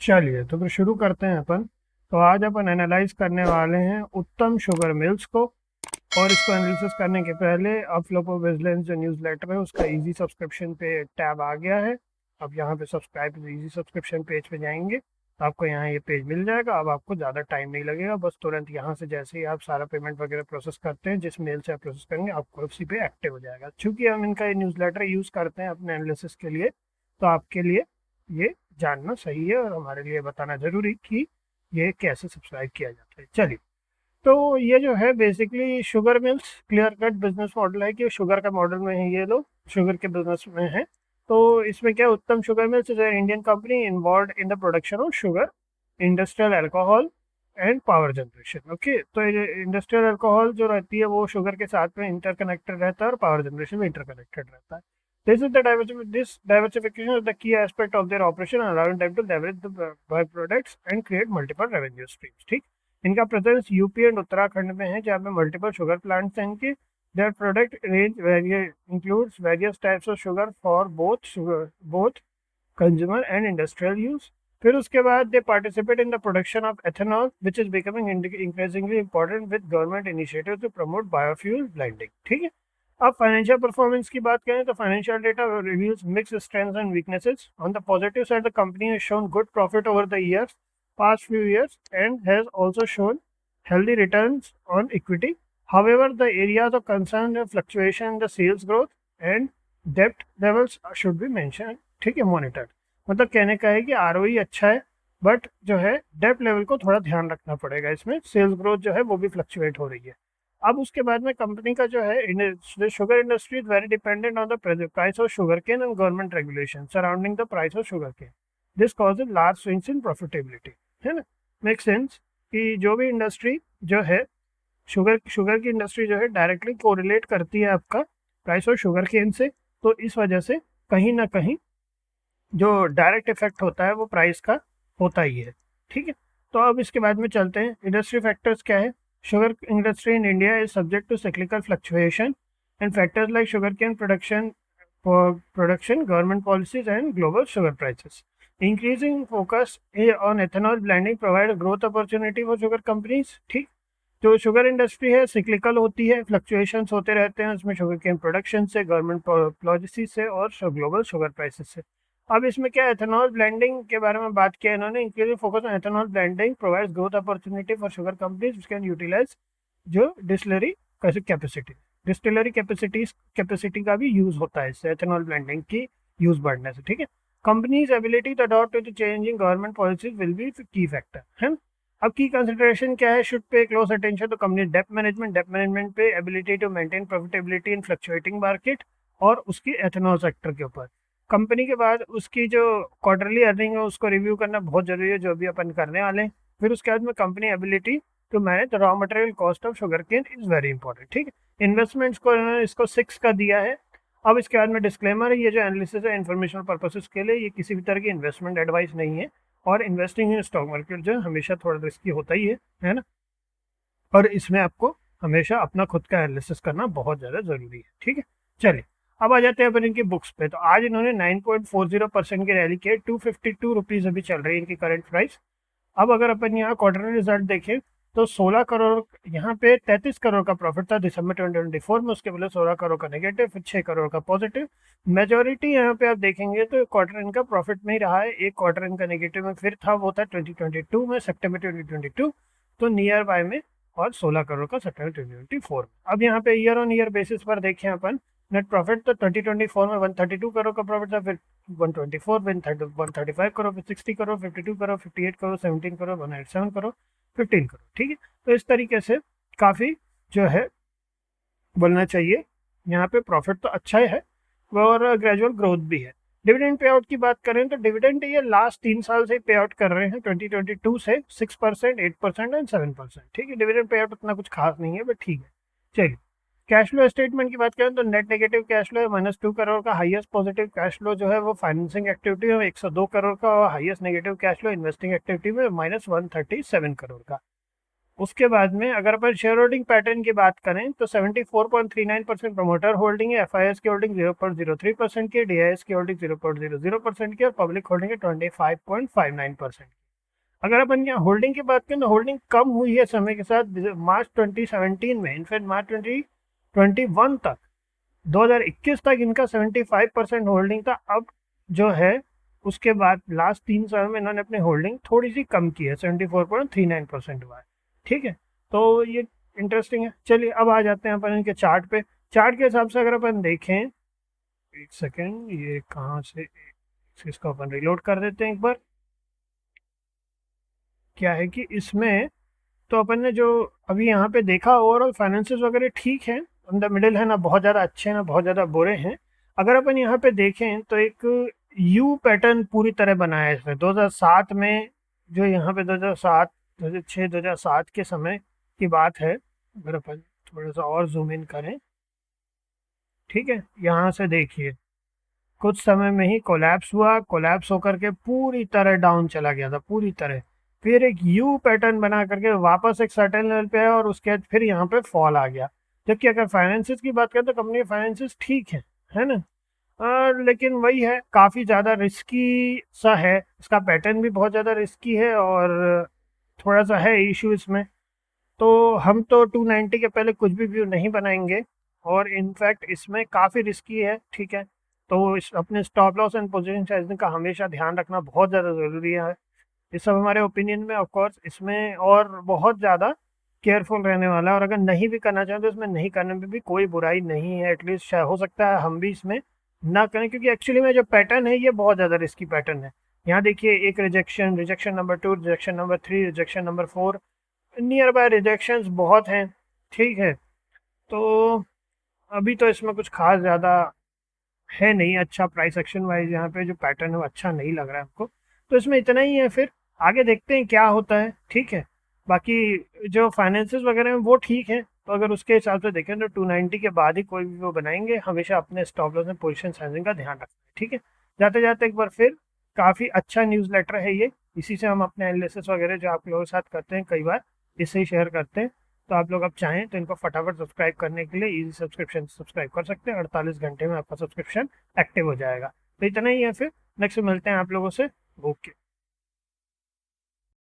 चलिए तो फिर शुरू करते हैं अपन। तो आज अपन एनालाइज करने वाले हैं उत्तम शुगर मिल्स को। और इसको एनालिसिस करने के पहले आप लोग को विजिलेंस जो न्यूज़ लेटर है उसका इजी सब्सक्रिप्शन पे टैब आ गया है। अब यहाँ पे सब्सक्राइब इजी सब्सक्रिप्शन पेज पे जाएंगे तो आपको यहाँ ये पेज मिल जाएगा। अब आपको ज़्यादा टाइम नहीं लगेगा, बस तुरंत यहाँ से जैसे ही आप सारा पेमेंट वगैरह प्रोसेस करते हैं, जिस मेल से आप प्रोसेस करेंगे आपको उसी पे एक्टिव हो जाएगा। चूँकि हम इनका ये न्यूज़ लेटर यूज़ करते हैं अपने एनालिसिस के लिए, तो आपके लिए ये जानना सही है और हमारे लिए बताना ज़रूरी कि ये कैसे सब्सक्राइब किया जाता है। चलिए, तो ये जो है basically sugar mills clear cut business model है कि शुगर का मॉडल में है, ये लोग शुगर के बिजनेस में है। तो इसमें क्या, उत्तम sugar mills is Indian company involve in the production of sugar, industrial alcohol and power generation. Okay, तो इंडस्ट्रियल अल्कोहल जो रहती है वो शुगर के साथ में इंटरकनेक्टेड रहता है और पावर जनरेशन में इंटरकनेक्टेड रहता है। This diversification is the key aspect of their operation, allowing them to leverage the byproducts and create multiple revenue streams. ठीक, इनका प्रेजेंस यूपी एंड उत्तराखंड में है जहाँ पे मल्टीपल शुगर प्लांट्स हैं इनके। Their product range includes various types of sugar for both consumer and industrial use. फिर उसके बाद they participate in the production of ethanol which is becoming increasingly important with government initiative to promote biofuel blending. ठीक है, अब financial performance की बात करें तो financial data reveals mixed strengths and weaknesses. On the positive side the company has shown good profit over the years past few years and has also shown healthy returns on equity. However, the areas of concern are fluctuation in the sales growth and debt levels should be mentioned. ठीक है, monitored। मतलब कहने का है कि ROE अच्छा है, but जो है डेप्ट लेवल को थोड़ा ध्यान रखना पड़ेगा। इसमें सेल्स ग्रोथ जो है वो भी फ्लक्चुएट हो रही है। अब उसके बाद में कंपनी का जो है sugar industry is very dependent on the price of sugar cane and government regulation surrounding the price of sugar cane. This causes large swings in profitability, है ना। मेक सेंस कि जो भी इंडस्ट्री जो है शुगर की इंडस्ट्री जो है डायरेक्टली कोरिलेट करती है आपका प्राइस ऑफ शुगर केन से, तो इस वजह से कहीं ना कहीं जो डायरेक्ट इफेक्ट होता है वो प्राइस का होता ही है। ठीक है, तो अब इसके बाद में चलते हैं इंडस्ट्री फैक्टर्स क्या है। Sugar industry in India is subject to cyclical fluctuation and factors like sugar cane production, government policies and global sugar prices. Increasing focus on ethanol blending provide growth opportunity for sugar companies। ठीक, जो sugar industry है cyclical होती है, fluctuations होते रहते हैं उसमें sugar cane production से, गवर्नमेंट पॉलिसी से और ग्लोबल शुगर प्राइसेस से। अब इसमें क्या एथेनॉल ब्लेंडिंग के बारे में बात किया इन्होंने। Increasing focus on ethanol blending provides growth opportunity for sugar companies which can utilise जो डिस्टिलरी कैपेसिटी का भी यूज होता है इससे, एथेनॉल ब्लेंडिंग की यूज बढ़ने से। ठीक है, companies ability to adopt to changing government policies will be key factor, है ना। अब की कंसिडरेशन क्या है, should pay close attention to company डेप्ट मैनेजमेंट पे, ability to maintain profitability in fluctuating market और उसकी एथेनॉल सेक्टर के ऊपर। कंपनी के बाद उसकी जो क्वार्टरली अर्निंग है उसको रिव्यू करना बहुत जरूरी है, जो भी अपन करने वाले हैं। फिर उसके बाद में company ability to manage raw material cost of sugar cane is very important. ठीक है, इन्वेस्टमेंट्स को इन्होंने इसको 6 का दिया है। अब इसके बाद में डिस्क्लेमर है, ये जो एनालिसिस है इन्फॉर्मेशनल पर्पसेस के लिए, ये किसी भी तरह की इन्वेस्टमेंट एडवाइस नहीं है। और इन्वेस्टिंग इन स्टॉक मार्केट जो है हमेशा थोड़ा रिस्की होता ही है ना। और इसमें आपको हमेशा अपना खुद का एनालिसिस करना बहुत ज़्यादा ज़रूरी है। ठीक है, चलिए अब आ जाते हैं अपन इनकी बुक्स पे। तो आज इन्होंने 9.40% की रैली की, 252 रुपीज़ अभी चल रही है इनकी करंट प्राइस। अब अगर अपन यहाँ क्वार्टरली रिजल्ट देखें तो 16 करोड़, यहाँ पे 33 करोड़ का प्रॉफिट था दिसंबर 2024 में, उसके पहले 16 करोड़ का नेगेटिव, फिर 6 करोड़ का पॉजिटिव। मेजोरिटी यहाँ पे आप देखेंगे तो क्वार्टर इनका प्रॉफिट में ही रहा है, एक क्वार्टर इनका नेगेटिव में फिर था, वो था 2022 में, सितंबर 2022, तो नियर बाय में, और 16 करोड़ का सितंबर 2024 में। अब यहाँ पे ईयर ऑन ईयर बेसिस पर देखें अपन, नेट प्रॉफिट तो 2024 में 132 करोड़ का प्रॉफिट था, फिर 124 में 135 करोड़, फिर 60 करोड़, 52 करोड़, 58 करोड़, 17 करोड़, 187 करोड़, 15 करोड़। ठीक है, तो इस तरीके से काफ़ी जो है बोलना चाहिए यहाँ पे प्रॉफिट तो अच्छा ही है और ग्रेजुअल ग्रोथ भी है। डिविडेंड पे आउट की बात करें तो डिविडेंड ये लास्ट 3 साल से पे आउट कर रहे हैं, 2022 से 6%, 8% एंड 7%। ठीक है, डिविडेंड पे आउट उतना कुछ खास नहीं है, बट ठीक है। चलिए, कैश फ्लो स्टेटमेंट की बात करें तो नेट नेगेटिव कैश फ्लो है -2 करोड़ का, हाईएस्ट पॉजिटिव कैश फ्लो जो है वो फाइनेंसिंग एक्टिविटी में 102 करोड़ का, और highest negative cash flow investing activity में -137 करोड़ का। उसके बाद में अगर अपन शेयर होल्डिंग पैटर्न की बात करें तो 74.39% प्रमोटर होल्डिंग है, एफआईएस की होल्डिंग 0.03% की, डीआईएस की होल्डिंग 0.00% की और पब्लिक होल्डिंग है 25.59%। अगर अपन यहाँ होल्डिंग की बात करें तो होल्डिंग कम हुई है समय के साथ। मार्च 2017 में, इनफैक्ट मार्च 2021 तक, 2021 तक इनका 75% होल्डिंग था। अब जो है उसके बाद लास्ट 3 साल में इन्होंने अपनी होल्डिंग थोड़ी सी कम की है, 74.39% हुआ है। ठीक है, तो ये इंटरेस्टिंग है। चलिए अब आ जाते हैं अपन इनके चार्ट पे। चार्ट के हिसाब से अगर अपन देखें, एक सेकेंड, ये कहाँ से, इसको अपन रिलोड कर देते हैं एक बार। क्या है कि इसमें तो अपन ने जो अभी यहाँ पे देखा, ओवरऑल फाइनेंसेस वगैरह ठीक है, इन द मिडिल है ना, बहुत ज़्यादा अच्छे हैं ना बहुत ज़्यादा बुरे हैं। अगर अपन यहाँ पे देखें तो एक यू पैटर्न पूरी तरह बना है इसमें 2007 में। जो यहाँ पे 2007, 2006, 2007 के समय की बात है। अगर अपन थोड़ा सा और जूम इन करें, ठीक है, यहाँ से देखिए कुछ समय में ही कोलैप्स हुआ, कोलैप्स होकर के पूरी तरह डाउन चला गया था, पूरी तरह। फिर एक यू पैटर्न बना करके वापस एक सर्टेन लेवल पे है और उसके बाद फिर यहाँ पे फॉल आ गया। जबकि अगर फाइनेंसिस की बात करें तो कंपनी के फाइनेंसिस ठीक है ना। लेकिन वही है, काफ़ी ज़्यादा रिस्की सा है, इसका पैटर्न भी बहुत ज़्यादा रिस्की है और थोड़ा सा है इशू इसमें। तो हम तो 290 के पहले कुछ भी व्यू नहीं बनाएंगे और इनफैक्ट इसमें काफ़ी रिस्की है। ठीक है, तो इस अपने stop loss and position sizing का हमेशा ध्यान रखना बहुत ज़्यादा ज़रूरी है। ये सब हमारे ओपिनियन में, ऑफ कोर्स इसमें और बहुत ज़्यादा केयरफुल रहने वाला है। और अगर नहीं भी करना चाहें तो इसमें नहीं करने में भी कोई बुराई नहीं है। एटलीस्ट हो सकता है हम भी इसमें ना करें, क्योंकि एक्चुअली में जो पैटर्न है ये बहुत ज़्यादा रिस्की पैटर्न है। यहाँ देखिए, एक rejection, rejection number 2, rejection number 3, rejection number 4, near by rejections बहुत हैं। ठीक है, तो अभी तो इसमें कुछ खास ज़्यादा है नहीं। अच्छा प्राइस एक्शन वाइज यहाँ पे जो पैटर्न है वो अच्छा नहीं लग रहा है हमको, तो इसमें इतना ही है। फिर आगे देखते हैं क्या होता है। ठीक है, बाकी जो फाइनेंसेस वगैरह हैं वो ठीक है, तो अगर उसके हिसाब से देखें तो 290 के बाद ही कोई भी वो बनाएंगे। हमेशा अपने स्टॉप लॉस में पोजीशन साइजिंग का ध्यान रखना है। ठीक है, जाते जाते एक बार फिर, काफ़ी अच्छा न्यूज़ लेटर है ये। इसी से हम अपने एनालिसिस वगैरह जो आप लोगों के साथ करते हैं कई बार, इससे ही शेयर करते हैं। तो आप लोग अब चाहें तो इनको फटाफट सब्सक्राइब करने के लिए इजी सब्सक्रिप्शन सब्सक्राइब कर सकते हैं। 48 घंटे में आपका सब्सक्रिप्शन एक्टिव हो जाएगा। तो इतना ही है, फिर नेक्स्ट मिलते हैं आप लोगों से। ओके।